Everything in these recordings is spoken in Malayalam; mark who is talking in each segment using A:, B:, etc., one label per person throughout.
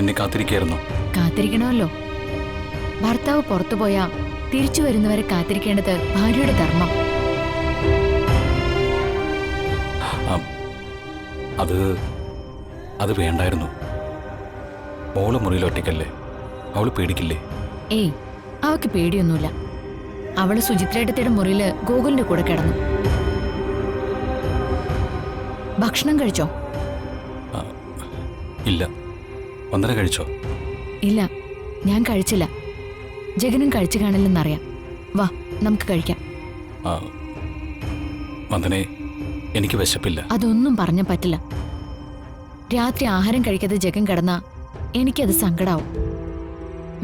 A: എന്നെ കാത്തിരിക്കായിരുന്നു.
B: കാത്തിരിക്കണമല്ലോ. ഭർത്താവ് പുറത്തുപോയാ തിരിച്ചു വരുന്നവരെ കാത്തിരിക്കേണ്ടത് ഭാര്യയുടെ ധർമ്മം.
A: അത് വേണ്ടായിരുന്നു. മോള് മുറിയിൽ ഒറ്റയ്ക്കല്ലേ, അവള് പേടിക്കില്ലേ?
B: ഏയ്, അവക്ക് പേടിയൊന്നുമില്ല. അവള് സുചിത്രേട്ടത്തിയുടെ മുറിയില് ഗോകുലിന്റെ കൂടെ കിടന്നു. ഭക്ഷണം കഴിച്ചോ?
A: ഇല്ല. വന്ദന കഴിച്ചോ?
B: ഇല്ല, ഞാൻ കഴിച്ചില്ല. ജഗനും കഴിച്ചു കാണില്ലെന്നറിയാം. വാ, നമുക്ക് കഴിക്കാം.
A: വന്ദനെ, എനിക്ക് വിശപ്പില്ല.
B: അതൊന്നും പറഞ്ഞ പറ്റില്ല. രാത്രി ആഹാരം കഴിക്കാതെ ജഗൻ കിടന്നാ എനിക്കത് സങ്കടാവും.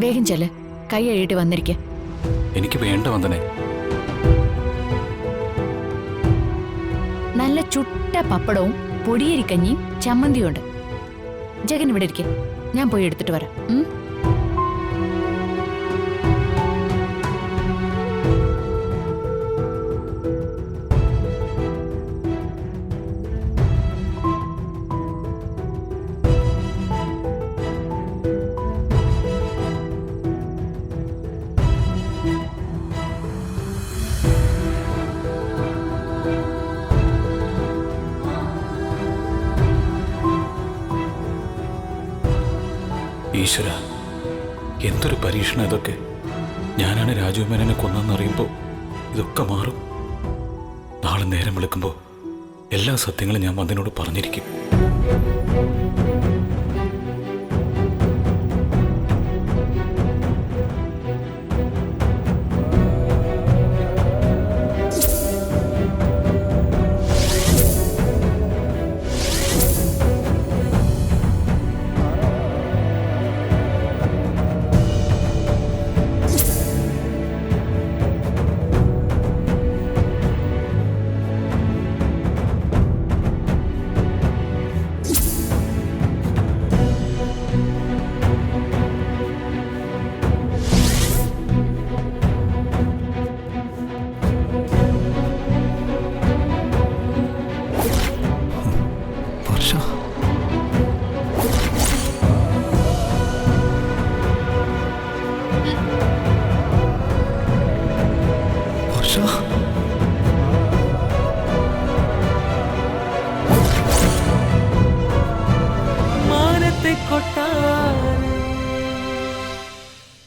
B: വേഗം ചെല്ല്, കൈ കഴുകിട്ട് വന്നിരിക്കെ.
A: എനിക്ക് വേണ്ട വന്ദനെ.
B: നല്ല ചുട്ട പപ്പടവും പൊടിയേരിക്കഞ്ഞിയും ചമ്മന്തിയും ഉണ്ട്. ജഗൻ ഇവിടെ ഇരിക്കെ, ഞാൻ പോയി എടുത്തിട്ട് വരാം.
A: ഈശ്വര, എന്തൊരു പരീക്ഷണം ഇതൊക്കെ. ഞാനാണ് രാജു മേനനെ കൊന്നെന്നറിയുമ്പോൾ ഇതൊക്കെ മാറും. നാളെ നേരം വിളിക്കുമ്പോൾ എല്ലാ സത്യങ്ങളും ഞാൻ വന്ദനോട് പറഞ്ഞിരിക്കും.